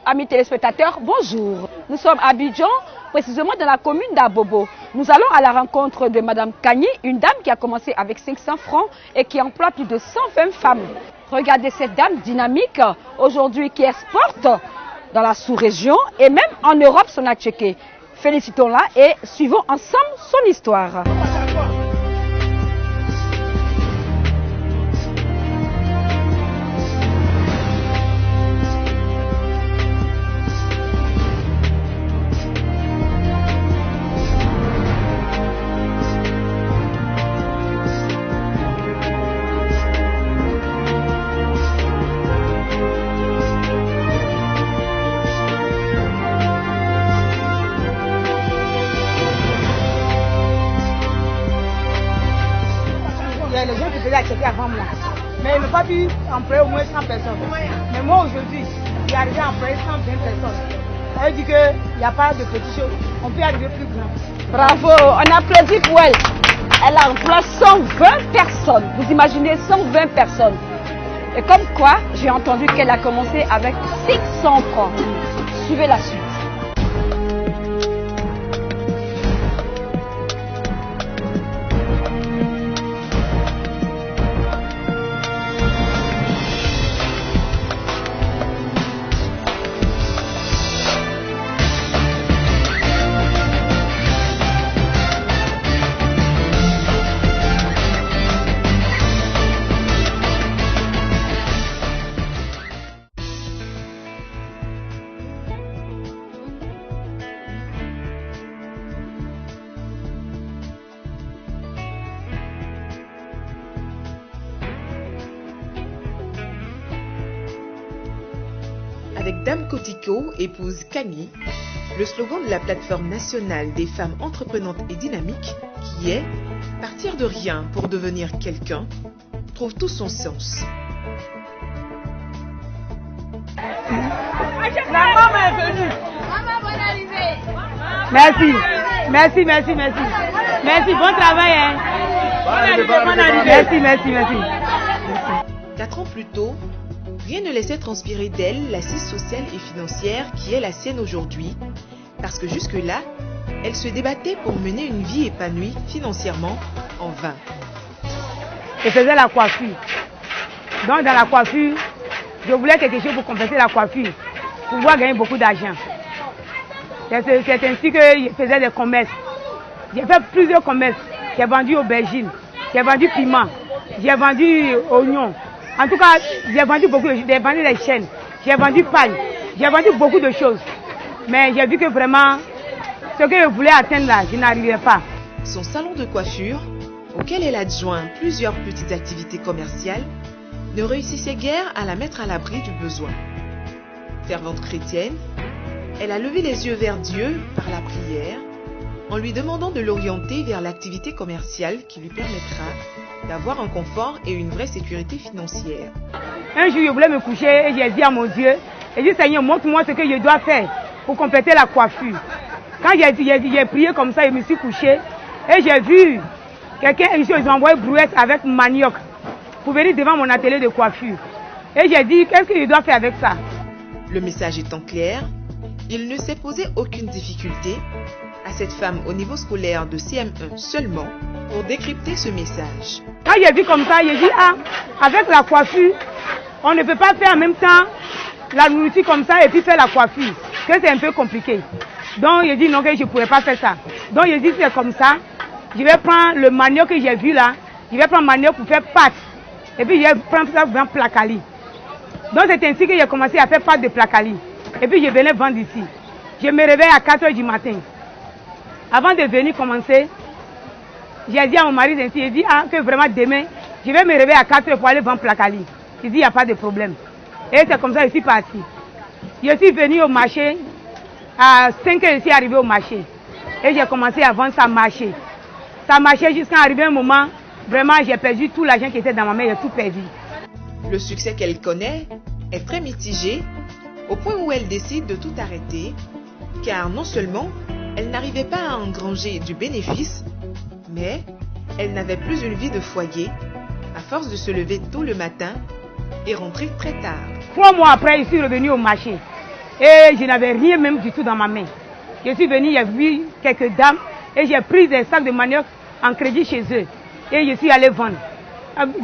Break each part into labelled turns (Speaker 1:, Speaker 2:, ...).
Speaker 1: Amis téléspectateurs, bonjour. Nous sommes à Abidjan, précisément dans la commune d'Abobo. Nous allons à la rencontre de Madame Kani, une dame qui a commencé avec 500 francs et qui emploie plus de 120 femmes. Regardez cette dame dynamique, aujourd'hui qui exporte dans la sous-région et même en Europe son attiqué. Félicitons-la et suivons ensemble son histoire.
Speaker 2: Les gens qui faisaient acheter avant moi. Mais ils n'ont pas pu employer au moins 100 personnes. Mais moi aujourd'hui, j'ai arrivé à employer 120 personnes. Ça veut dire qu'il n'y a pas de petites choses. On peut arriver plus grand.
Speaker 1: Bravo, on applaudit pour elle. Elle a employé 120 personnes. Vous imaginez 120 personnes. Et comme quoi, j'ai entendu qu'elle a commencé avec 600 francs. Suivez la suite.
Speaker 3: Avec Dame Kotiko, épouse Kani, le slogan de la plateforme nationale des femmes entreprenantes et dynamiques, qui est « Partir de rien pour devenir quelqu'un », trouve tout son sens.
Speaker 2: La maman est venue. Maman, bonne arrivée. Merci. Merci, bon travail. Hein. Bonne arrivée. Merci.
Speaker 3: 4 ans plus tôt, rien ne laissait transpirer d'elle l'assise sociale et financière qui est la sienne aujourd'hui, parce que jusque-là, elle se débattait pour mener une vie épanouie financièrement en vain.
Speaker 2: Je faisais la coiffure. Donc dans la coiffure, je voulais quelque chose pour compenser la coiffure, pour pouvoir gagner beaucoup d'argent. C'est ainsi que je faisais des commerces. J'ai fait plusieurs commerces. J'ai vendu aubergines, j'ai vendu piment, j'ai vendu oignons. En tout cas, j'ai vendu beaucoup de choses. J'ai vendu des chaînes, j'ai vendu paille, j'ai vendu beaucoup de choses. Mais j'ai vu que vraiment, ce que je voulais atteindre là, je n'arrivais pas.
Speaker 3: Son salon de coiffure, auquel elle adjoint plusieurs petites activités commerciales, ne réussissait guère à la mettre à l'abri du besoin. Fervente chrétienne, elle a levé les yeux vers Dieu par la prière, en lui demandant de l'orienter vers l'activité commerciale qui lui permettra d'avoir un confort et une vraie sécurité financière.
Speaker 2: Un jour, je voulais me coucher et j'ai dit à mon Dieu, j'ai dit Seigneur, montre-moi ce que je dois faire pour compléter la coiffure. Quand j'ai prié comme ça, je me suis couché et j'ai vu quelqu'un ici, ils ont envoyé brouette avec manioc pour venir devant mon atelier de coiffure. Et j'ai dit, qu'est-ce que je dois faire avec ça?
Speaker 3: Le message étant clair, il ne s'est posé aucune difficulté à cette femme au niveau scolaire de CM1 seulement pour décrypter ce message.
Speaker 2: Quand j'ai vu comme ça, j'ai dit, avec la coiffure, on ne peut pas faire en même temps la nourriture comme ça et puis faire la coiffure, que c'est un peu compliqué. Donc j'ai dit non, que je ne pourrais pas faire ça. Donc j'ai dit, c'est comme ça, je vais prendre le manioc que j'ai vu là, je vais prendre le manioc pour faire pâte, et puis je vais prendre ça pour faire placali. Donc c'est ainsi que j'ai commencé à faire pâte de placali, et puis je venais vendre ici. Je me réveille à 4 h du matin. Avant de venir commencer, j'ai dit à mon mari ainsi, il dit que vraiment demain, je vais me réveiller à 4 h pour aller vendre placali. Il dit, il n'y a pas de problème. Et c'est comme ça que je suis parti. Je suis venu au marché, à 5 h je suis arrivé au marché. Et j'ai commencé à vendre, ça marchait. Ça marchait jusqu'à arriver un moment, vraiment j'ai perdu tout l'argent qui était dans ma main, j'ai tout perdu.
Speaker 3: Le succès qu'elle connaît est très mitigé, au point où elle décide de tout arrêter, car non seulement elle n'arrivait pas à engranger du bénéfice, mais elle n'avait plus une vie de foyer, à force de se lever tôt le matin et rentrer très tard.
Speaker 2: 3 mois après, je suis revenu au marché. Et je n'avais rien même du tout dans ma main. Je suis venue, j'ai vu quelques dames et j'ai pris des sacs de manioc en crédit chez eux. Et je suis allée vendre.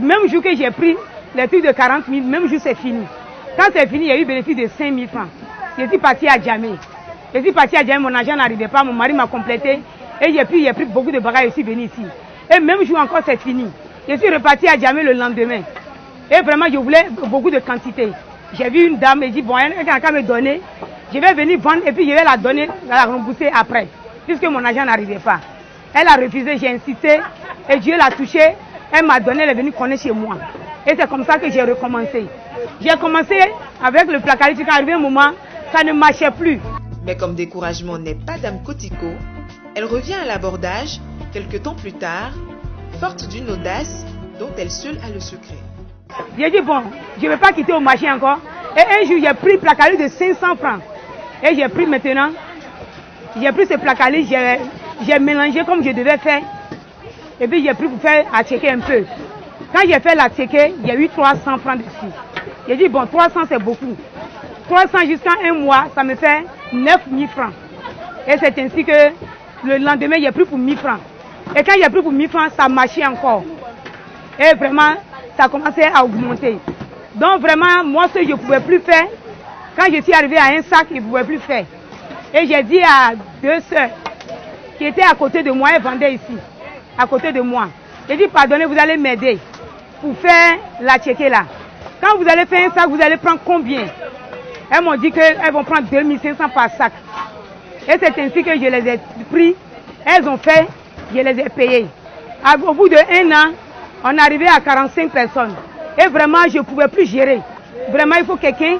Speaker 2: Même jour que j'ai pris les trucs de 40 000, même jour c'est fini. Quand c'est fini, il y a eu bénéfice de 5 000 francs. Je suis partie à Djamé. Je suis partie à Djamé, mon argent n'arrivait pas, mon mari m'a complété. Et j'ai pris beaucoup de bagages et je suis venue ici. Et même jour encore c'est fini. Je suis repartie à Djamé le lendemain. Et vraiment, je voulais beaucoup de quantité. J'ai vu une dame et dit, bon, elle n'a qu'à me donner. Je vais venir vendre et puis je vais la donner, la rembourser après. Puisque mon argent n'arrivait pas. Elle a refusé, j'ai insisté. Et Dieu l'a touchée. Elle m'a donné, elle est venue connaître chez moi. Et c'est comme ça que j'ai recommencé. J'ai commencé avec le placardisme. Quand arrivé un moment, ça ne marchait plus.
Speaker 3: Mais comme découragement n'est pas Dame Kotiko, elle revient à l'abordage quelques temps plus tard, forte d'une audace dont elle seule a le secret.
Speaker 2: J'ai dit bon, je ne vais pas quitter au marché encore. Et un jour, j'ai pris le placardisme de 500 francs. Et j'ai pris maintenant, j'ai pris ce placardisme, j'ai mélangé comme je devais faire. Et puis j'ai pris pour faire attiquer un peu. Quand j'ai fait l'attiquer, il y a eu 300 francs dessus. J'ai dit bon, 300 c'est beaucoup. 300 jusqu'à un mois, ça me fait 9 000 francs. Et c'est ainsi que le lendemain, j'ai pris pour 1000 francs. Et quand j'ai pris pour 1000 francs, ça marchait encore. Et vraiment, ça commençait à augmenter. Donc vraiment, moi, ce que je ne pouvais plus faire, quand je suis arrivée à un sac, je ne pouvais plus faire. Et j'ai dit à 2 sœurs qui étaient à côté de moi, elles vendaient ici, à côté de moi. J'ai dit, pardonnez, vous allez m'aider pour faire la tchéké là. Quand vous allez faire un sac, vous allez prendre combien? Elles m'ont dit qu'elles vont prendre 2500 par sac. Et c'est ainsi que je les ai pris. Elles ont fait, je les ai payées. Au bout de 1 an, on est arrivé à 45 personnes. Et vraiment, je ne pouvais plus gérer. Vraiment, il faut quelqu'un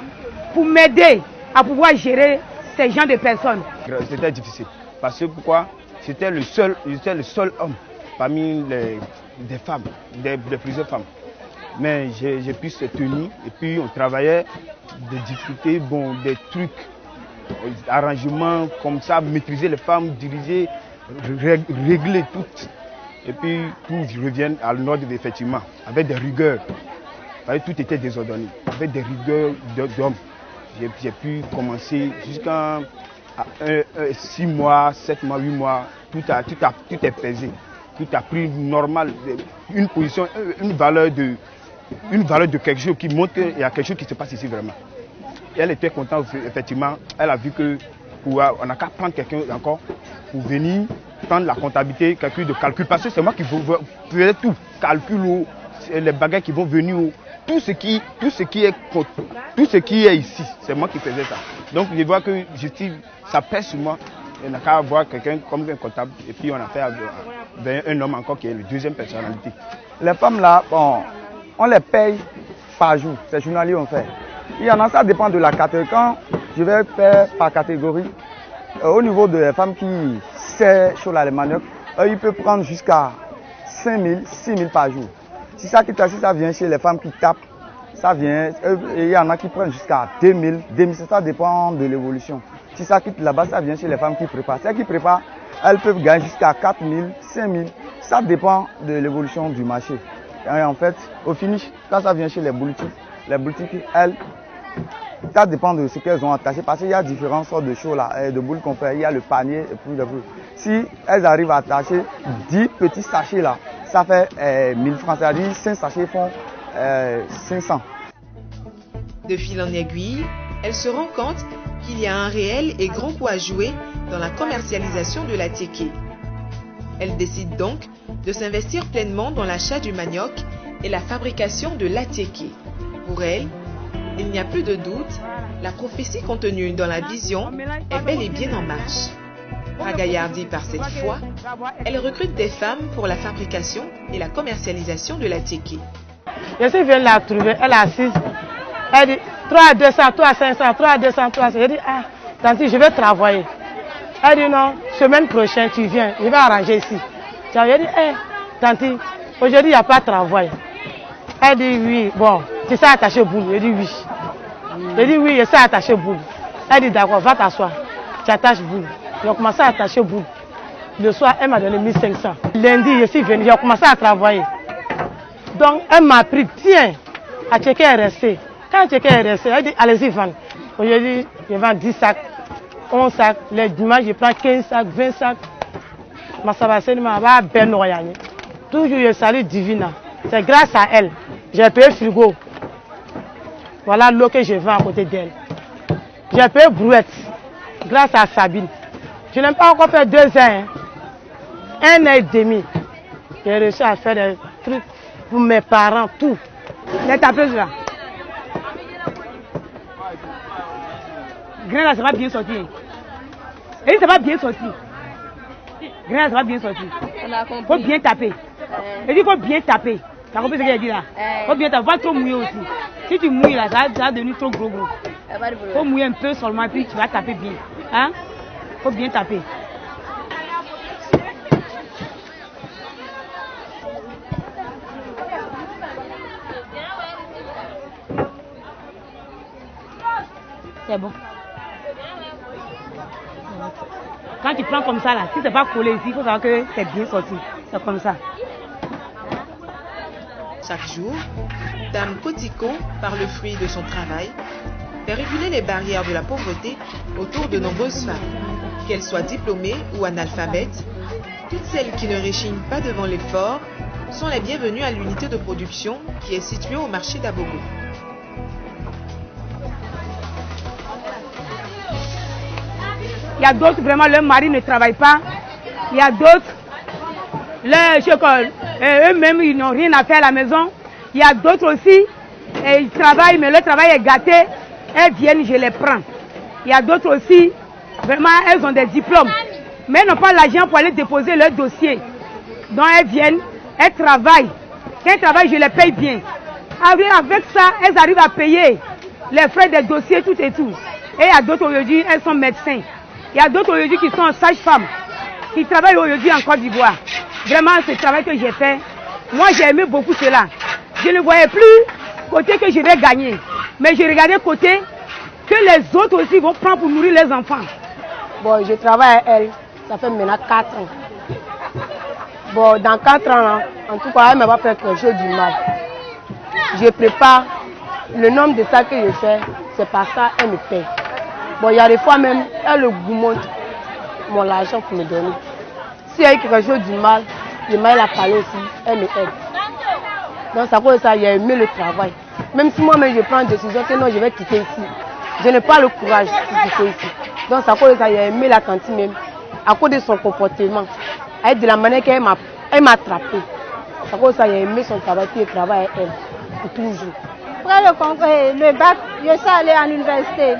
Speaker 2: pour m'aider à pouvoir gérer ces gens de personnes.
Speaker 4: C'était difficile. Parce que pourquoi? J'étais le seul homme parmi des femmes, de plusieurs femmes. Mais j'ai pu se tenir et puis on travaillait des difficultés, bon, des trucs, arrangements comme ça, maîtriser les femmes, diriger, régler tout. Et puis tout revient à l'ordre effectivement, avec des rigueurs. Tout était désordonné, avec des rigueurs d'hommes. J'ai pu commencer jusqu'à 6 mois, 7 mois, 8 mois, tout est pesé. Tout a pris normal, une position, une valeur de quelque chose qui montre qu'il y a quelque chose qui se passe ici vraiment. Et elle était contente, effectivement, elle a vu qu'on n'a qu'à prendre quelqu'un encore pour venir prendre la comptabilité, quelqu'un de calcul, parce que c'est moi qui faisais tout, calcul, les bagages qui vont venir, tout ce qui est ici, c'est moi qui faisais ça. Donc je vois que justice, ça pèse sur moi. On n'a qu'à avoir quelqu'un comme un comptable et puis on a fait un homme encore qui est la deuxième personnalité.
Speaker 5: Les femmes là, bon, on les paye par jour, c'est journalier on fait. Il y en a, ça dépend de la catégorie. Quand je vais faire par catégorie, au niveau des femmes qui servent sur les manioc, ils peuvent prendre jusqu'à 5 000, 6 000 par jour. Si ça vient chez les femmes qui tapent, ça vient, il y en a qui prennent jusqu'à 2 000, 2 000, ça dépend de l'évolution. Si ça quitte là-bas, ça vient chez les femmes qui préparent. Celles qui préparent, elles peuvent gagner jusqu'à 4 000, 5 000. Ça dépend de l'évolution du marché. Et en fait, au finish, quand ça vient chez les boutiques, elles, ça dépend de ce qu'elles ont attaché. Parce qu'il y a différentes sortes de choses là, de boules qu'on fait. Il y a le panier et puis le boule. Si elles arrivent à attacher 10 petits sachets là, ça fait 1000 francs. C'est-à-dire 5 sachets font 500.
Speaker 3: De fil en aiguille, elle se rend compte qu'il y a un réel et grand coup à jouer dans la commercialisation de la tchéké. Elle décide donc de s'investir pleinement dans l'achat du manioc et la fabrication de la tchéké. Pour elle, il n'y a plus de doute, la prophétie contenue dans la vision est bel et bien en marche. Ragaillardie par cette foi, elle recrute des femmes pour la fabrication et la commercialisation de la tchéké.
Speaker 2: Je suis venue la trouver, elle est assise. Elle dit 3 à 200, 3 à 500, 3 à 200, 3 à 500. Je dis, ah, tanti, je vais travailler. Elle dit, non, semaine prochaine, tu viens, je vais arranger ici. J'ai dit, tanti, aujourd'hui, il n'y a pas de travail. Elle dit, oui, bon, tu sais attacher boule. Je dis, oui. Je dis, oui, je sais attacher boule. Elle dit, d'accord, va t'asseoir. Tu attaches boule. J'ai commencé à attacher boule. Le soir, elle m'a donné 1500. Lundi, je suis venu, j'ai commencé à travailler. Donc, elle m'a pris, tiens, à checker est resté. Quand Tchéké est resté, elle dit, allez-y, vendre. Aujourd'hui, je vends 10 sacs, 11 sacs. Les dimanches, je prends 15 sacs, 20 sacs. Toujours, je salue Divina. C'est grâce à elle. J'ai payé frigo. Voilà l'eau que je vends à côté d'elle. J'ai payé brouette. Grâce à Sabine. Je n'ai pas encore fait 2 ans. Hein. 1 an et demi. J'ai réussi à faire des trucs pour mes parents, tout. Les tapeuses là. Grain là, ça va bien sortir. Et ça va bien sortir. Grain là, ça va bien sortir. Il faut bien taper. Il faut bien taper. Tu as compris ce que j'ai dit là? Il faut bien taper. Pas trop mouiller aussi. Si tu mouilles là, ça va devenir trop gros. Il faut mouiller un peu seulement, puis tu vas taper bien. Hein? Il faut bien taper. C'est bon. Quand tu prends comme ça là, si c'est pas collé ici, il faut savoir que c'est bien sorti. C'est comme ça.
Speaker 3: Chaque jour, Dame Kotiko, par le fruit de son travail, fait reculer les barrières de la pauvreté autour de nombreuses femmes. Qu'elles soient diplômées ou analphabètes, toutes celles qui ne réchignent pas devant l'effort sont les bienvenues à l'unité de production qui est située au marché d'Abobo.
Speaker 2: Il y a d'autres, vraiment, leur mari ne travaille pas. Il y a d'autres, eux-mêmes, ils n'ont rien à faire à la maison. Il y a d'autres aussi, ils travaillent, mais leur travail est gâté. Elles viennent, je les prends. Il y a d'autres aussi, vraiment, elles ont des diplômes. Mais elles n'ont pas l'argent pour aller déposer leur dossier. Donc elles viennent, elles travaillent. Quand elles travaillent, je les paye bien. Avec ça, elles arrivent à payer les frais des dossiers, tout et tout. Et il y a d'autres aujourd'hui, elles sont médecins. Il y a d'autres aujourd'hui qui sont sages-femmes, qui travaillent aujourd'hui en Côte d'Ivoire. Vraiment, ce travail que j'ai fait, moi j'ai aimé beaucoup cela. Je ne voyais plus côté que je vais gagner, mais je regardais côté que les autres aussi vont prendre pour nourrir les enfants.
Speaker 6: Bon, je travaille à elle, ça fait maintenant 4 ans. Bon, dans 4 ans, en tout cas, elle ne m'a pas fait quelque chose du mal. Je prépare, le nombre de sacs que je fais, c'est par ça elle me paye. Bon, il y a des fois même, elle augmente mon argent pour me donner. Si il y a quelque chose du mal, je m'aille la parler aussi, elle me aide. Donc, ça cause ça, j'ai aimé le travail. Même si moi-même je prends une décision que non, je vais quitter ici. Je n'ai pas le courage de quitter ici. Donc, ça cause ça, j'ai aimé la cantine même, à cause de son comportement, avec de la manière qu'elle m'a attrapé. Ça cause ça, j'ai aimé son travail, puis le travail à elle, pour toujours.
Speaker 7: Après le bac, je suis allée à l'université.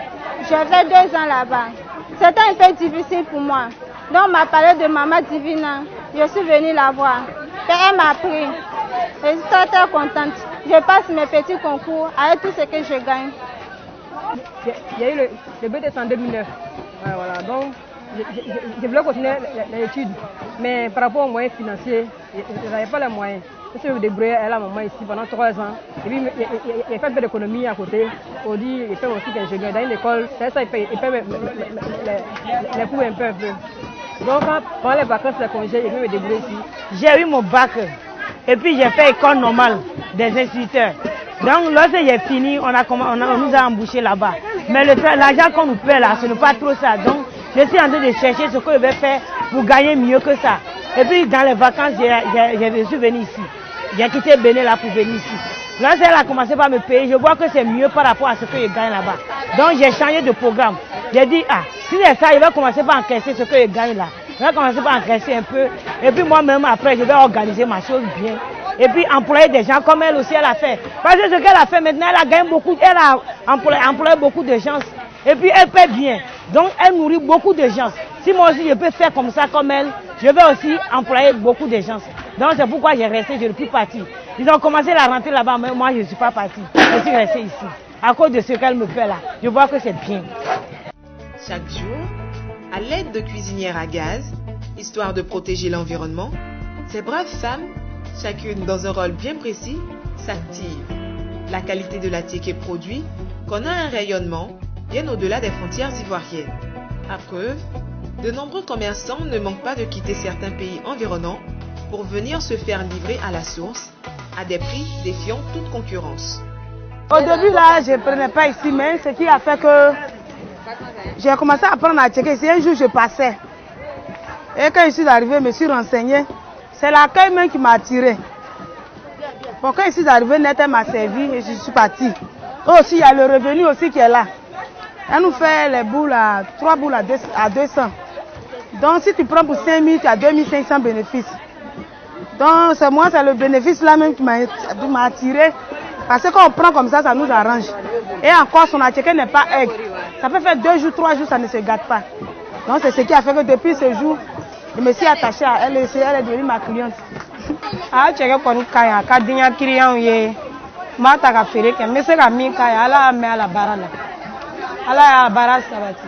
Speaker 7: J'ai fait 2 ans là-bas. C'était un peu difficile pour moi. Donc, on m'a parlé de Maman Divina. Je suis venue la voir. Et elle m'a appris. Et je suis très contente. Je passe mes petits concours avec tout ce que je gagne.
Speaker 8: Il y a eu le BTS en 2009. Voilà. Donc, je voulais continuer les études. Mais par rapport aux moyens financiers, je n'avais pas les moyens. Je suis débrouillé à la maman ici pendant 3 ans. Et puis, il a fait un peu d'économie à côté. On dit, il fait aussi d'ingénieur dans une école. C'est ça, il paye les coûts un peu. Donc, pendant les vacances, les congés, il peut me débrouiller ici.
Speaker 2: J'ai eu mon bac. Et puis, j'ai fait école normale des instituteurs. Donc, lorsque j'ai fini, on nous a embauchés là-bas. Mais l'argent qu'on nous paie là, ce n'est pas trop ça. Donc, je suis en train de chercher ce que je vais faire pour gagner mieux que ça. Et puis, dans les vacances, je suis venu ici. J'ai quitté Bénin là pour venir ici. Lorsqu'elle a commencé par me payer, je vois que c'est mieux par rapport à ce que je gagne là-bas. Donc j'ai changé de programme. J'ai dit, si c'est ça, il va commencer par encaisser ce que je gagne là. Il va commencer par encaisser un peu. Et puis moi-même, après, je vais organiser ma chose bien. Et puis employer des gens comme elle aussi, elle a fait. Parce que ce qu'elle a fait maintenant, elle a gagné beaucoup, elle a employé beaucoup de gens. Et puis elle paie bien. Donc elle nourrit beaucoup de gens. Si moi aussi je peux faire comme ça comme elle, je vais aussi employer beaucoup de gens. Donc c'est pourquoi j'ai resté, je ne suis pas partie. Ils ont commencé la rentrer là-bas, mais moi je ne suis pas partie. Je suis restée ici. À cause de ce qu'elle me fait là, je vois que c'est bien.
Speaker 3: Chaque jour, à l'aide de cuisinières à gaz, histoire de protéger l'environnement, ces braves femmes, chacune dans un rôle bien précis, s'activent. La qualité de la ticket produit connaît un rayonnement bien au-delà des frontières ivoiriennes. À preuve, de nombreux commerçants ne manquent pas de quitter certains pays environnants pour venir se faire livrer à la source à des prix défiant toute concurrence.
Speaker 2: Au début, là, je ne prenais pas ici, mais ce qui a fait que j'ai commencé à apprendre à checker. Si un jour, je passais. Et quand je suis arrivée, je me suis renseignée. C'est l'accueil même qui m'a attirée. Bon, quand je suis arrivée, Net m'a servi et je suis partie. Aussi, il y a le revenu aussi qui est là. Elle nous fait les boules à 3 boules à 200. Donc, si tu prends pour 5 000, tu as 2500 bénéfices. Donc, c'est moi, c'est le bénéfice là même qui m'a attiré. Parce que quand on prend comme ça nous arrange. Et encore, son attiqué n'est pas aigre. Ça peut faire 2 jours, 3 jours, ça ne se gâte pas. Donc, c'est ce qui a fait que depuis ce jour, je me suis attachée à elle et elle est devenue ma cliente. Ah, tu es pour nous, Kaya, Kadinya Kirian, Mata Kafere, mais c'est la mine Kaya, elle a mis à la barana. Elle a barra sabati.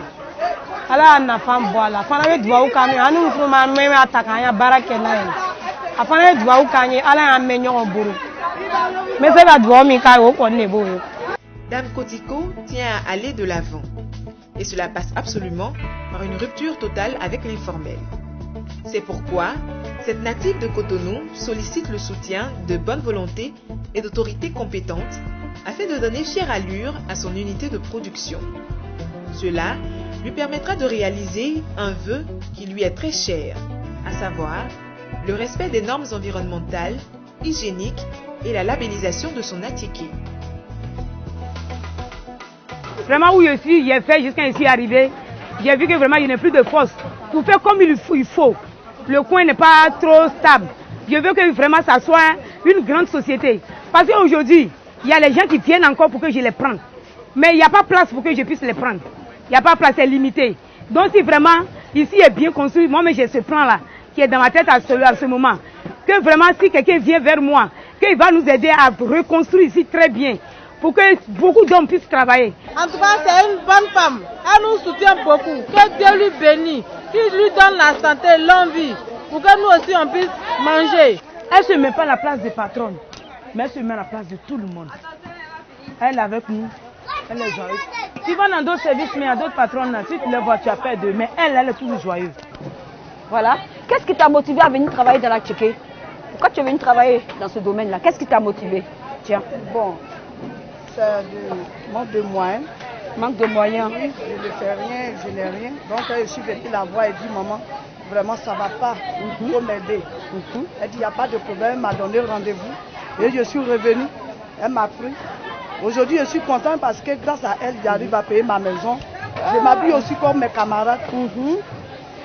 Speaker 2: Elle a une femme boila. Fana veut voir où Kanye, à nous, nous m'a même attaqué à Barakena. Afin de voir où Kanye, elle a un meilleur au bourreau. Mais c'est la doigt, mais Kaya, on est beau.
Speaker 3: Dame Kotiko tient à aller de l'avant. Et cela passe absolument par une rupture totale avec l'informel. C'est pourquoi cette native de Cotonou sollicite le soutien de bonne volonté et d'autorités compétentes afin de donner fière allure à son unité de production. Cela lui permettra de réaliser un vœu qui lui est très cher, à savoir le respect des normes environnementales, hygiéniques et la labellisation de son attiqué.
Speaker 2: Vraiment où je suis, j'ai fait jusqu'à ici arrivé, j'ai vu que vraiment il n'y a plus de force. Pour faire comme il faut. Le coin n'est pas trop stable. Je veux que vraiment ça soit une grande société. Parce qu'aujourd'hui, il y a les gens qui viennent encore pour que je les prenne. Mais il n'y a pas place pour que je puisse les prendre. Il n'y a pas place, c'est limité. Donc si vraiment ici est bien construit, moi j'ai ce plan-là qui est dans ma tête à ce moment. Que vraiment si quelqu'un vient vers moi, qu'il va nous aider à reconstruire ici très bien. Pour que beaucoup d'hommes puissent travailler.
Speaker 9: En tout cas, c'est une bonne femme. Elle nous soutient beaucoup. Que Dieu lui bénisse. Qu'il lui donne la santé, l'envie. Pour que nous aussi on puisse manger.
Speaker 2: Elle ne se met pas à la place des patronnes, mais elle se met à la place de tout le monde. Elle est avec nous. Elle est joyeuse. Tu vas dans d'autres services, mais il y a d'autres patronnes. Si tu les vois, tu as peur d'eux. Mais elle est toujours joyeuse.
Speaker 1: Voilà. Qu'est-ce qui t'a motivé à venir travailler dans la Tchéquée? Pourquoi tu es venu travailler dans ce domaine-là? Qu'est-ce qui t'a motivé? Tiens.
Speaker 6: Bon. C'est manque de moyens.
Speaker 1: Manque de moyens.
Speaker 6: Oui, je ne fais rien, je n'ai rien. Donc je suis venue la voir et dit maman, vraiment ça ne va pas, il faut m'aider. Elle dit il n'y a pas de problème, elle m'a donné rendez-vous. Et je suis revenue, elle m'a pris. Aujourd'hui je suis contente parce que grâce à elle, j'arrive à payer ma maison. Je m'habille aussi comme mes camarades.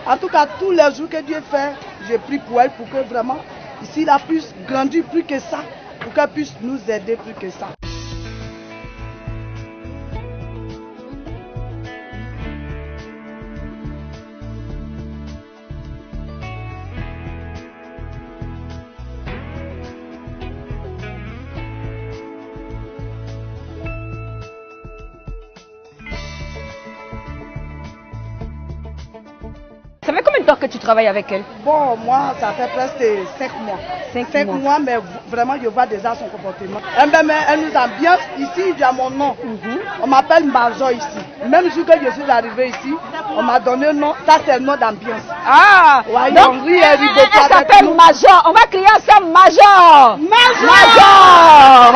Speaker 6: En tout cas, tous les jours que Dieu fait, j'ai pris pour elle pour que vraiment, ici, elle puisse grandir plus que ça, pour qu'elle puisse nous aider plus que ça.
Speaker 1: Ça fait combien de temps que tu travailles avec elle?
Speaker 6: Bon, moi, ça fait presque 5 mois. 5 mois, mais vraiment, je vois déjà son comportement. Elle nous ambiance. Ici, il y a mon nom. On m'appelle Major ici. Même jour que je suis arrivée ici, on m'a donné un nom. Ça, c'est le nom d'ambiance.
Speaker 1: Ah,
Speaker 6: ouais,
Speaker 1: donc, elle s'appelle Major. On va crier ensemble Major. Major.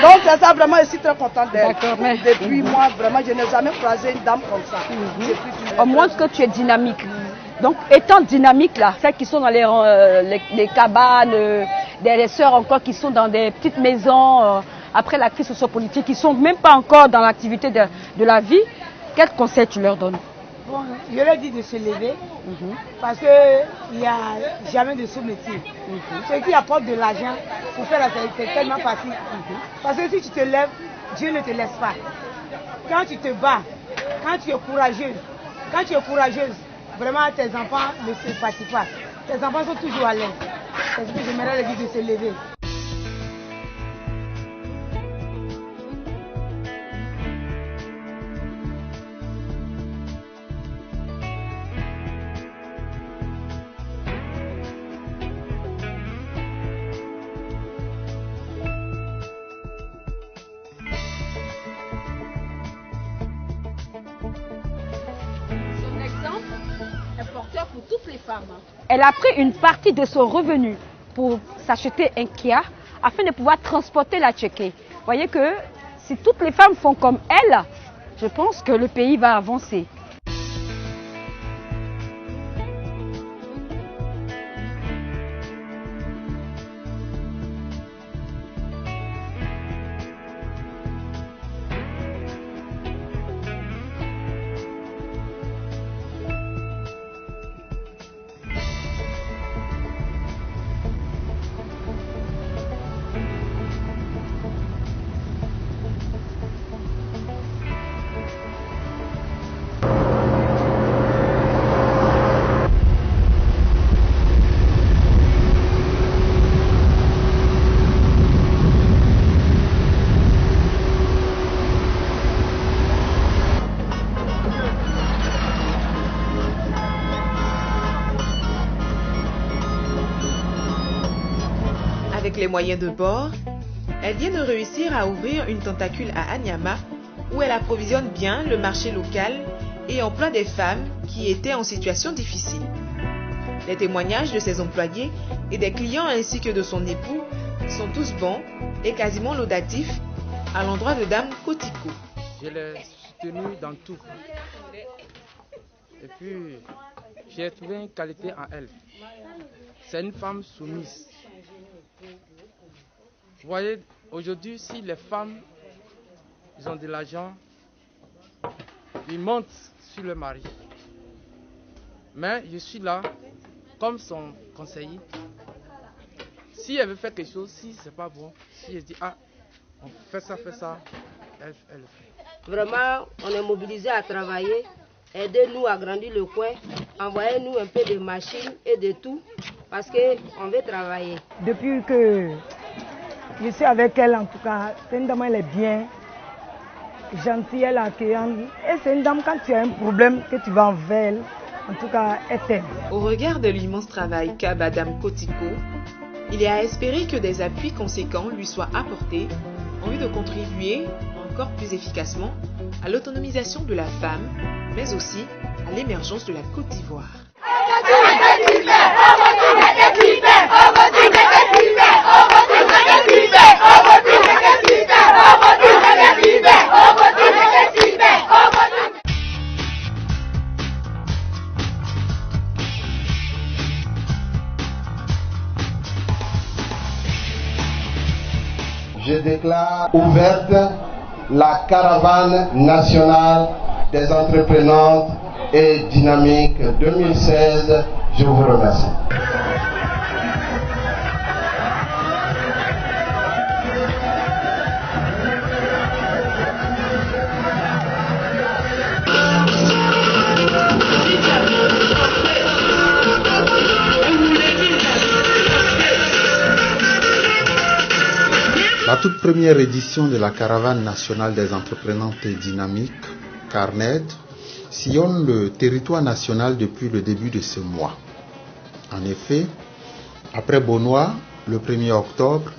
Speaker 6: Donc, c'est ça, vraiment, je suis très contente d'elle.
Speaker 1: Mais...
Speaker 6: Depuis moi, vraiment, je n'ai jamais croisé une dame comme ça.
Speaker 1: On montre que tu es dynamique. Donc, étant dynamique, là, celles qui sont dans les cabanes, des sœurs encore qui sont dans des petites maisons après la crise sociopolitique, qui ne sont même pas encore dans l'activité de la vie, quel conseil tu leur donnes?
Speaker 2: Bon, je leur dis de se lever parce qu'il n'y a jamais de sous-métier. Ceux qui apportent de l'argent pour faire la télé, c'est tellement facile. Parce que si tu te lèves, Dieu ne te laisse pas. Quand tu te bats, quand tu es courageuse, vraiment tes enfants ne se fatiguent pas. Tes enfants sont toujours à l'aise. C'est ce que j'aimerais leur dire de se lever.
Speaker 1: Pour toutes les femmes. Elle a pris une partie de son revenu pour s'acheter un Kia afin de pouvoir transporter la Tchéquée. Voyez que si toutes les femmes font comme elle, je pense que le pays va avancer.
Speaker 3: Avec les moyens de bord, elle vient de réussir à ouvrir une tentacule à Anyama où elle approvisionne bien le marché local et emploie des femmes qui étaient en situation difficile. Les témoignages de ses employés et des clients ainsi que de son époux sont tous bons et quasiment laudatifs à l'endroit de Dame Kotiko.
Speaker 10: Je l'ai soutenue dans tout. Et puis, j'ai trouvé une qualité en elle. C'est une femme soumise. Vous voyez, aujourd'hui, si les femmes ils ont de l'argent, ils montent sur le mari. Mais je suis là comme son conseiller. Si elle veut faire quelque chose, si c'est pas bon, si elle dit ah, on fait ça, elle le fait.
Speaker 6: Vraiment, on est mobilisés à travailler. Aidez-nous à grandir le coin. Envoyez-nous un peu de machines et de tout. Parce qu'on veut travailler.
Speaker 2: Depuis que je suis avec elle, en tout cas, c'est une dame, elle est bien, gentille, elle est accueillante. Et c'est une dame, quand tu as un problème, que tu vas envers elle, en tout cas, elle t'aime.
Speaker 3: Au regard de l'immense travail qu'a Madame Kotiko, il est à espérer que des appuis conséquents lui soient apportés en vue de contribuer encore plus efficacement à l'autonomisation de la femme, mais aussi à l'émergence de la Côte d'Ivoire.
Speaker 11: Je déclare ouverte la caravane nationale des entreprenantes et dynamiques 2016. Je vous remercie.
Speaker 12: La toute première édition de la caravane nationale des entreprenantes dynamiques, CARNED, sillonne le territoire national depuis le début de ce mois. En effet, après Bonois, le 1er octobre,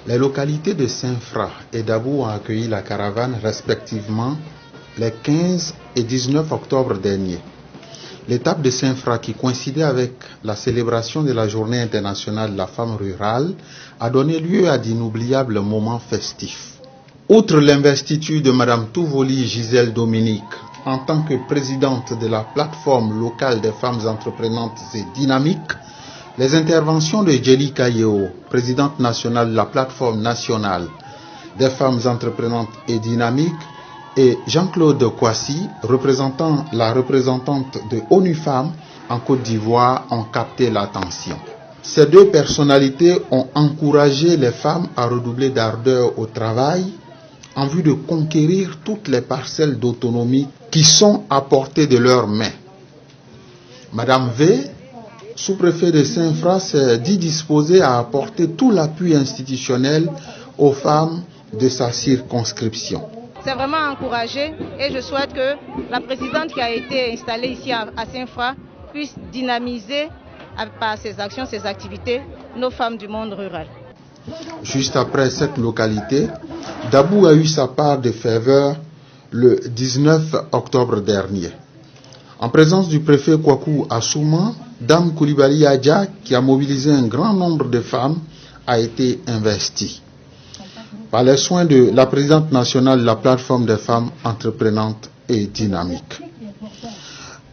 Speaker 12: les localités de Saint-Fra et Dabou ont accueilli la caravane respectivement les 15 et 19 octobre dernier. L'étape de Saint-Fra, qui coïncidait avec la célébration de la Journée internationale de la femme rurale, a donné lieu à d'inoubliables moments festifs. Outre l'investiture de Mme Touvoli Gisèle Dominique en tant que présidente de la plateforme locale des femmes entreprenantes et dynamiques, les interventions de Djeli Kayeo, présidente nationale de la plateforme nationale des femmes entreprenantes et dynamiques, et Jean-Claude Kouassi, la représentante de ONU Femmes en Côte d'Ivoire, ont capté l'attention. Ces deux personnalités ont encouragé les femmes à redoubler d'ardeur au travail en vue de conquérir toutes les parcelles d'autonomie qui sont à portée de leurs mains. Madame V, sous-préfet de Saint-Fra, s'est dit disposée à apporter tout l'appui institutionnel aux femmes de sa circonscription.
Speaker 13: C'est vraiment encouragé et je souhaite que la présidente qui a été installée ici à Saint-Fra puisse dynamiser par ses actions, ses activités, nos femmes du monde rural.
Speaker 12: Juste après cette localité, Dabou a eu sa part de faveur le 19 octobre dernier. En présence du préfet Kwaku Assouma, Dame Koulibaly Adja, qui a mobilisé un grand nombre de femmes, a été investie. par les soins de la présidente nationale de la plateforme des femmes entreprenantes et dynamiques.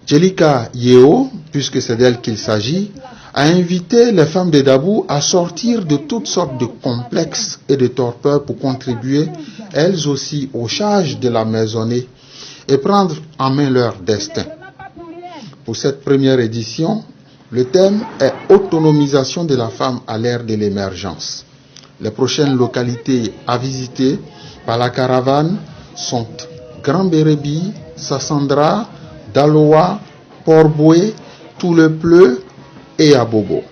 Speaker 12: Jelika Yeo, puisque c'est d'elle qu'il s'agit, a invité les femmes de Dabou à sortir de toutes sortes de complexes et de torpeurs pour contribuer, elles aussi, aux charges de la maisonnée et prendre en main leur destin. Pour cette première édition, le thème est « Autonomisation de la femme à l'ère de l'émergence ». Les prochaines localités à visiter par la caravane sont Grand Bérébi, Sassandra, Daloa, Port-Boué, Tout-le-Pleu et Abobo.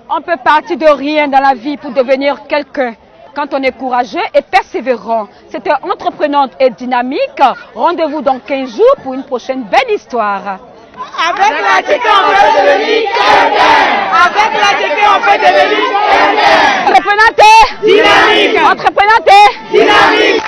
Speaker 1: On peut partir de rien dans la vie pour devenir quelqu'un. Quand on est courageux et persévérant, c'était entreprenante et dynamique. Rendez-vous dans 15 jours pour une prochaine belle histoire.
Speaker 2: Avec la TT, on peut devenir quelqu'un. Avec la TT, on peut devenir quelqu'un.
Speaker 1: Entreprenante
Speaker 2: dynamique.
Speaker 1: Entreprenante
Speaker 2: dynamique.